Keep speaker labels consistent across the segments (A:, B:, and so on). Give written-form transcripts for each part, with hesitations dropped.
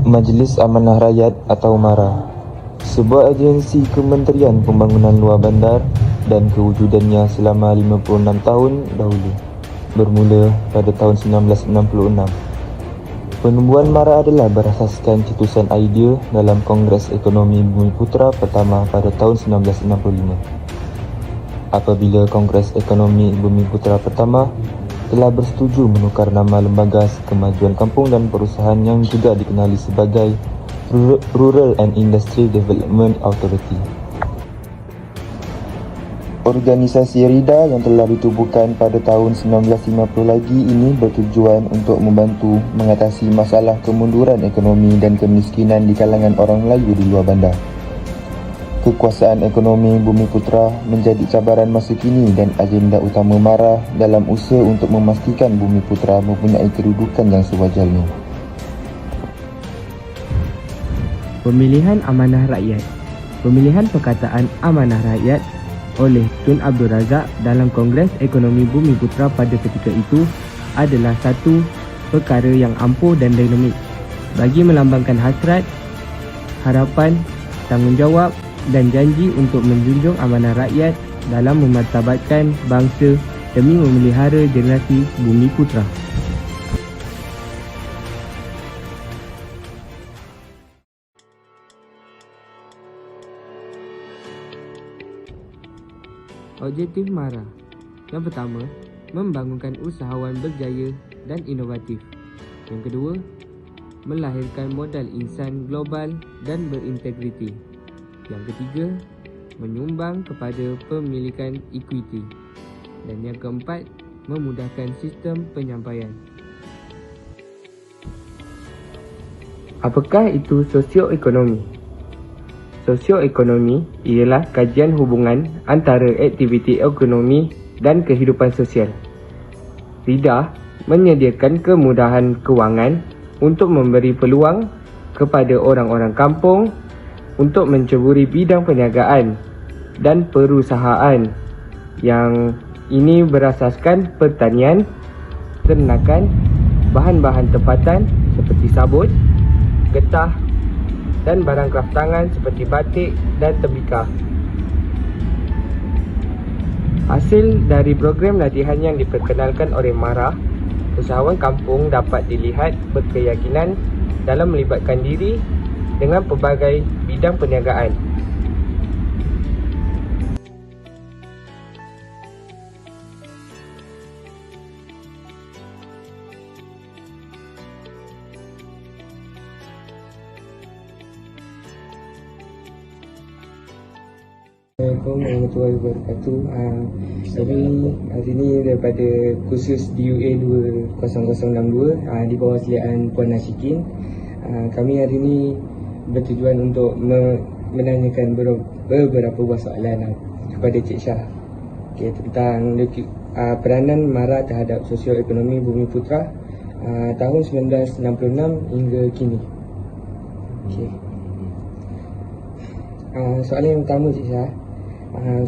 A: Majlis Amanah Rakyat atau MARA, sebuah agensi Kementerian Pembangunan Luar Bandar dan kewujudannya selama 56 tahun dahulu, bermula pada tahun 1966. Penubuhan MARA adalah berasaskan cetusan idea dalam Kongres Ekonomi Bumiputera pertama pada tahun 1965. Apabila Kongres Ekonomi Bumiputera pertama telah bersetuju menukar nama Lembaga Kemajuan Kampung dan Perusahaan yang juga dikenali sebagai Rural and Industry Development Authority. Organisasi RIDA yang telah ditubuhkan pada tahun 1950 lagi ini bertujuan untuk membantu mengatasi masalah kemunduran ekonomi dan kemiskinan di kalangan orang Melayu di luar bandar. Kekuasaan ekonomi Bumiputera menjadi cabaran masa kini dan agenda utama MARA dalam usaha untuk memastikan Bumiputera mempunyai kedudukan yang sewajarnya.
B: Pemilihan amanah rakyat. Pemilihan perkataan amanah rakyat oleh Tun Abdul Razak dalam Kongres Ekonomi Bumiputera pada ketika itu adalah satu perkara yang ampuh dan dinamik bagi melambangkan hasrat, harapan, tanggungjawab dan janji untuk menjunjung amanah rakyat dalam memartabatkan bangsa demi memelihara generasi Bumiputera. Objektif MARA. Yang pertama, membangunkan usahawan berjaya dan inovatif. Yang kedua, melahirkan modal insan global dan berintegriti. Yang ketiga, menyumbang kepada pemilikan equity. Dan yang keempat, memudahkan sistem penyampaian. Apakah itu sosioekonomi? Sosioekonomi ialah kajian hubungan antara aktiviti ekonomi dan kehidupan sosial. RIDA menyediakan kemudahan kewangan untuk memberi peluang kepada orang-orang kampung untuk menceburi bidang perniagaan dan perusahaan yang ini berasaskan pertanian, ternakan, bahan-bahan tempatan seperti sabun, getah dan barang kraftangan seperti batik dan tembikar. Hasil dari program latihan yang diperkenalkan oleh MARA, usahawan kampung dapat dilihat berkeyakinan dalam melibatkan diri dengan pelbagai bidang perniagaan. Assalamualaikum warahmatullahi wabarakatuh. Jadi hari ini daripada kursus DUA 20062 di bawah seliaan Puan Nashikin. Kami hari ini bertujuan untuk menanyakan beberapa buah soalan kepada Cik Shah tentang peranan MARA terhadap sosioekonomi Bumiputera tahun 1966 hingga kini. Soalan yang pertama, Cik Shah,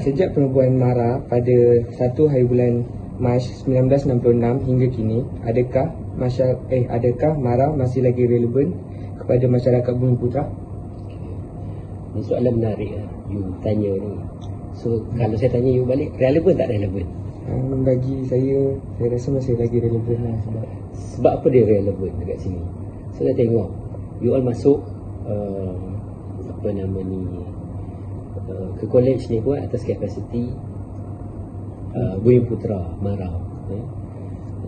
B: sejak penubuhan MARA pada 1 hari bulan Mac 1966 hingga kini, adakah MARA masih lagi relevan kepada masyarakat Bumiputera?
C: Ini soalan menarik you tanya ni. So kalau saya tanya you balik, relevan tak relevan?
A: Bagi saya rasa masih lagi relevan lah.
C: Sebab apa dia relevan dekat sini? Saya tengok you all masuk ke college ni pun atas kapasiti Bumiputera MARA.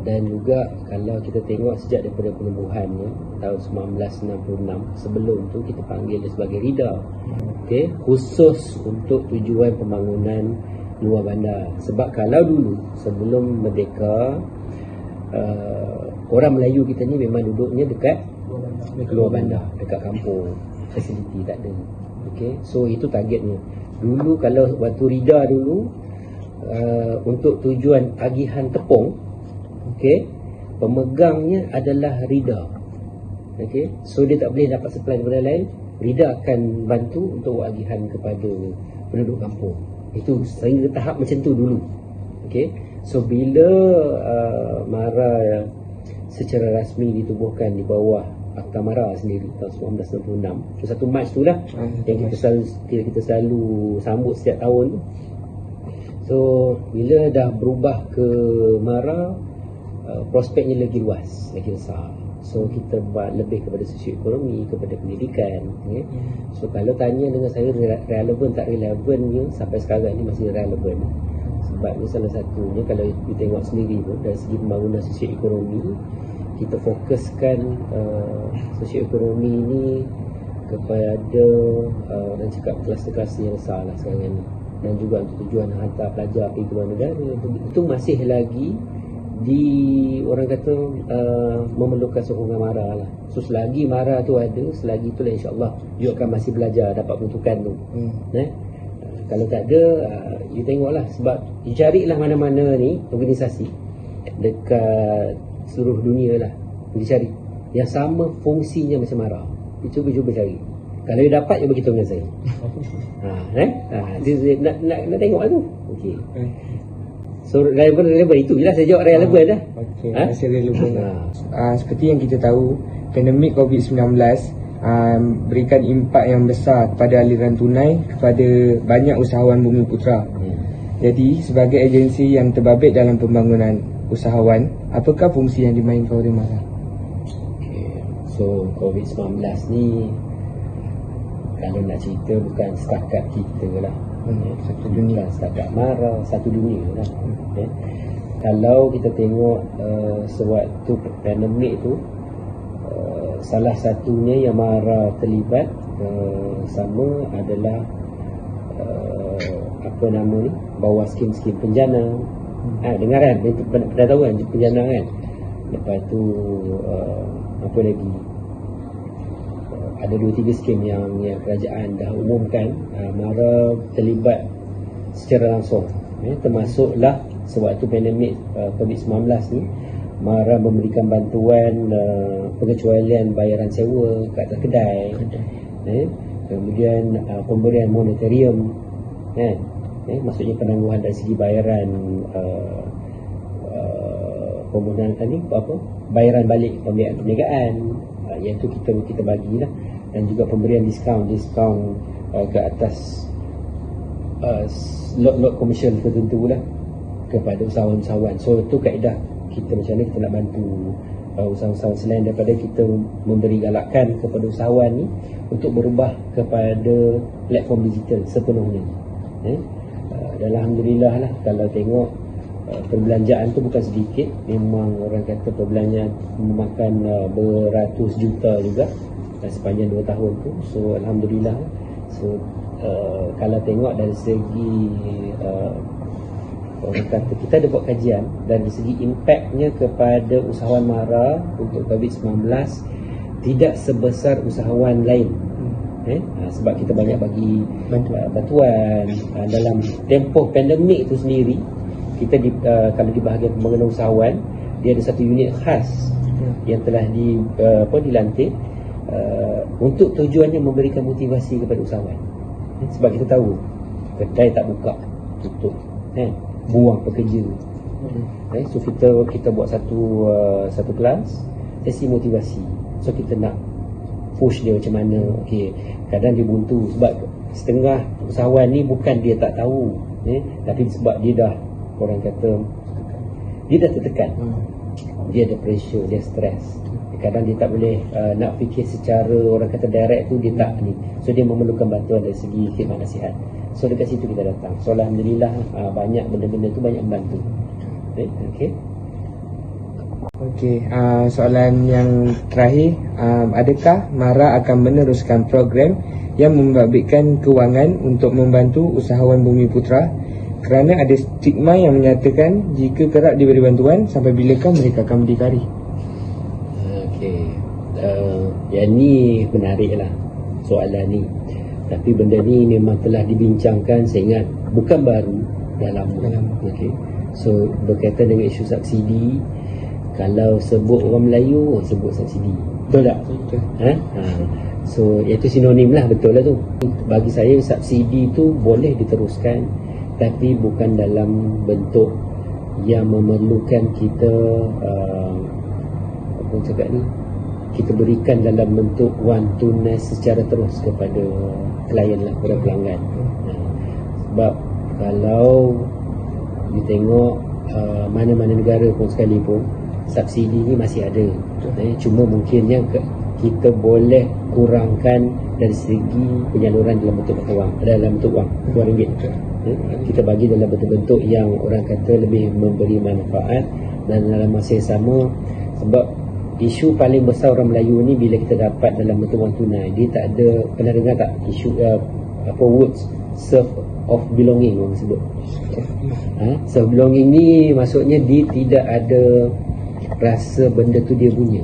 C: Dan juga kalau kita tengok sejak daripada penubuhannya tahun 1966, sebelum tu kita panggil dia sebagai RIDA, khusus untuk tujuan pembangunan luar bandar. Sebab kalau dulu sebelum merdeka, orang Melayu kita ni memang duduknya dekat luar bandar, dekat kampung, fasiliti tak ada. So itu targetnya. Dulu kalau waktu RIDA dulu, untuk tujuan tagihan tepung, pemegangnya adalah RIDA. So dia tak boleh dapat supply daripada lain. RIDA akan bantu untuk agihan kepada penduduk kampung. Itu sehingga tahap macam tu dulu. So bila MARA secara rasmi ditubuhkan di bawah Akta Mara sendiri tahun 1966. So 1 Mac tu lah yang kita selalu sambut setiap tahun tu. So bila dah berubah ke Mara, prospeknya lagi luas, lagi besar. So kita buat lebih kepada sosioekonomi, kepada pendidikan, okay? So kalau tanya dengan saya relevan tak relevannya, sampai sekarang ni masih relevan. Sebab ni salah satunya, kalau kita tengok sendiri pun dari segi pembangunan sosioekonomi, kita fokuskan sosioekonomi ni kepada orang cakap kelas-kelas yang besar lah sekarang ni, dan juga untuk tujuan hantar pelajar pergi ke luar negara. Itu masih lagi orang kata memerlukan sokongan Mara lah. So selagi Mara tu ada, selagi itulah insyaAllah you akan masih belajar dapat peruntukan tu. Kalau tak ada, you tengoklah, sebab you carilah mana-mana ni organisasi dekat seluruh dunia lah, you cari yang sama fungsinya macam Mara, you cuba cari. Kalau you dapat, you beritahu dengan saya. Nak tengok lah tu. Okay. So relevan itu je lah, saya jawab relevan dah.
B: Okey, masih relevan. Seperti yang kita tahu, pandemik COVID-19 berikan impak yang besar kepada aliran tunai kepada banyak usahawan Bumiputera. Jadi sebagai agensi yang terbabit dalam pembangunan usahawan, apakah fungsi yang dimainkan oleh Mara?
C: Okay. So COVID-19 ni kalau nak cerita bukan setakat kita lah, satu dunia, setakat Mara, satu dunia lah. Okay. Kalau kita tengok sewaktu pandemik tu, salah satunya yang Mara terlibat sama adalah apa nama ni, bawa skim-skim penjana. Dengar kan, pernah tahu kan penjana kan. Lepas tu apa lagi, ada 2-3 skim yang kerajaan dah umumkan. Mara terlibat secara langsung, termasuklah sewaktu pandemik COVID-19 ni, Mara memberikan bantuan pengecualian bayaran sewa kat atas kedai, kemudian pemberian monetarium, maksudnya penangguhan dari segi bayaran permohonan tadi, bayaran balik pembiayaan perniagaan, yang tu kita bagilah, dan juga pemberian diskaun ke atas lot komersial tertentu lah kepada usahawan-usahawan. So itu kaedah kita, macam mana kita nak bantu usahawan-usahawan, selain daripada kita memberi galakan kepada usahawan ni untuk berubah kepada platform digital sepenuhnya. Dan Alhamdulillah lah, kalau tengok perbelanjaan tu bukan sedikit. Memang orang kata perbelanjaan memakan beratus juta juga sepanjang 2 tahun tu. So Alhamdulillah. So kalau tengok dari segi orang kata, kita ada buat kajian dari segi impaknya kepada usahawan Mara untuk COVID-19 tidak sebesar usahawan lain. Sebab kita banyak bagi bantuan dalam tempoh pandemik itu sendiri. Kita kalau di bahagian pembangunan usahawan, dia ada satu unit khas yang telah dilantik untuk tujuannya memberikan motivasi kepada usahawan. Sebab kita tahu kedai tak buka, tutup, buang pekerja. So kita buat satu kelas sesi motivasi. So kita nak push dia macam mana. Okey, kadang dia buntu sebab setengah usahawan ni bukan dia tak tahu, tapi sebab dia dah, orang kata, dia dah tertekan, dia ada pressure, dia stres. Kadang dia tak boleh nak fikir secara, orang kata, direct tu, dia tak ni. So dia memerlukan bantuan dari segi khidmat nasihat. So dekat situ kita datang. So Alhamdulillah banyak benda-benda tu banyak membantu.
B: Okey, soalan yang terakhir, adakah Mara akan meneruskan program yang membabitkan kewangan untuk membantu usahawan Bumiputera, kerana ada stigma yang menyatakan jika kerap diberi bantuan, sampai bilakah mereka akan berdikari?
C: Yang ni menarik lah soalan ni. Tapi benda ni memang telah dibincangkan, saya ingat bukan baru, dah lama. So berkaitan dengan isu subsidi, kalau sebut orang Melayu, sebut subsidi, betul tak? Betul. So iaitu sinonim lah, betul lah tu. Bagi saya subsidi tu boleh diteruskan, tapi bukan dalam bentuk yang memerlukan kita apa cakap ni, kita berikan dalam bentuk wang tunai secara terus kepada klien lah, kepada pelanggan. Sebab kalau kita tengok mana-mana negara pun sekalipun, subsidi ni masih ada. Cuma mungkinnya kita boleh kurangkan dari segi penyaluran dalam bentuk wang, RM2. Kita bagi dalam bentuk-bentuk yang orang kata lebih memberi manfaat, dan dalam masa yang sama, sebab isu paling besar orang Melayu ni bila kita dapat dalam bentuk wang tunai, dia tak ada, pernah dengar tak isu words serve of belonging orang sebut. Serve belonging ni maksudnya dia tidak ada rasa benda tu dia punya.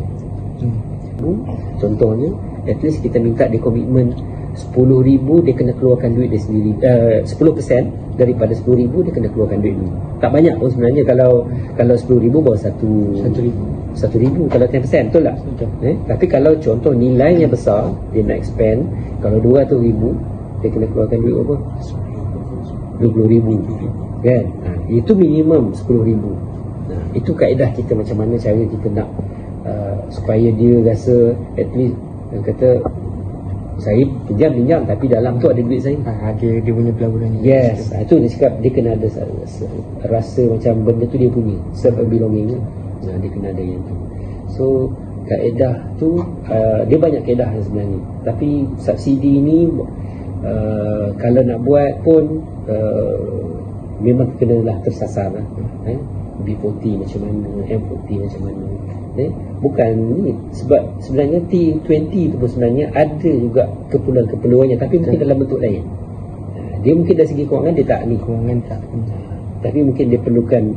C: Contohnya, at least kita minta dia komitmen RM10,000, dia kena keluarkan duit dia sendiri. 10% daripada RM10,000 dia kena keluarkan duit dulu. Tak banyak pun sebenarnya, kalau RM10,000 baru RM1,000 kalau 10%, betul tak? Tapi kalau contoh nilainya besar, dia nak expand, kalau RM200,000 dia kena keluarkan duit apa? RM20,000 kan? Itu minimum RM10,000. Itu kaedah kita, macam mana cara kita nak supaya dia rasa at least yang kata saya pinjam tapi dalam tu ada duit saya.
B: Dia punya pelaburan.
C: Yes, itu dia cakap, dia kena ada rasa macam benda tu dia punya, self belonging. Dia kena ada yang tu. So kaedah tu dia banyak kaedah sebenarnya. Tapi subsidi ni kalau nak buat pun memang kenalah tersasar lah. B40 macam mana, M40 macam mana. Bukan ni, sebab sebenarnya T20 tu pun sebenarnya ada juga keperluan-keperluannya, tapi mungkin dalam bentuk lain. Dia mungkin dari segi kewangan dia tak ni, tapi mungkin dia perlukan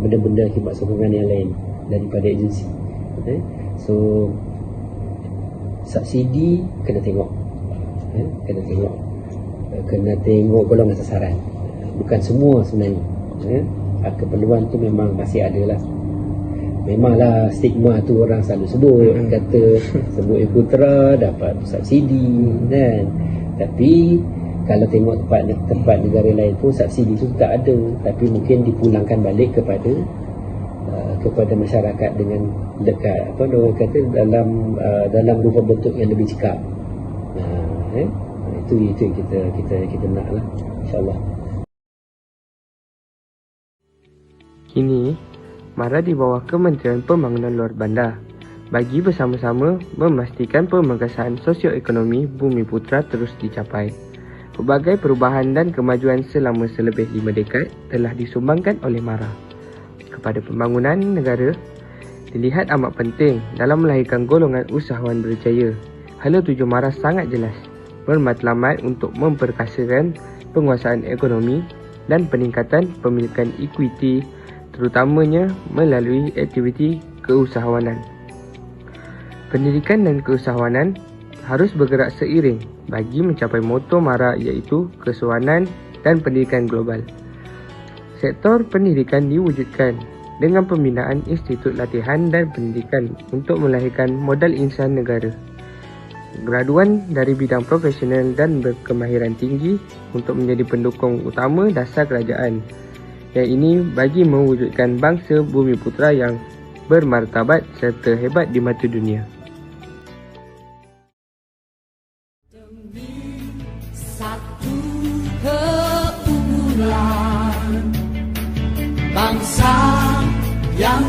C: benda-benda khidmat sokongan yang lain daripada agensi. So subsidi kena tengok, kena tengok golongan sasaran. Bukan semua sebenarnya. Keperluan tu memang masih ada lah. Memanglah stigma tu orang selalu sebut, kata sebut Putra dapat subsidi kan. Tapi kalau tengok tempat negara lain pun subsidi tu tak ada, tapi mungkin dipulangkan balik kepada masyarakat dengan dekat orang kata dalam rupa bentuk yang lebih cekap. Itu yang kita nak lah, insyaAllah.
B: Kini, MARA di bawah Kementerian Pembangunan Luar Bandar bagi bersama-sama memastikan pemegasan sosioekonomi Bumiputera terus dicapai. Pelbagai perubahan dan kemajuan selama selebih 5 dekad telah disumbangkan oleh MARA kepada pembangunan negara. Dilihat amat penting dalam melahirkan golongan usahawan berjaya. Hala tuju MARA sangat jelas, bermatlamat untuk memperkasakan penguasaan ekonomi dan peningkatan pemilikan equity, terutamanya melalui aktiviti keusahawanan. Pendidikan dan keusahawanan harus bergerak seiring bagi mencapai moto MARA, iaitu kesuanan dan pendidikan global. Sektor pendidikan diwujudkan dengan pembinaan institut latihan dan pendidikan untuk melahirkan modal insan negara, graduan dari bidang profesional dan berkemahiran tinggi untuk menjadi pendukung utama dasar kerajaan. Yang ini bagi mewujudkan bangsa Bumiputera yang bermartabat serta hebat di mata dunia.
D: Demi satu keunggulan bangsa yang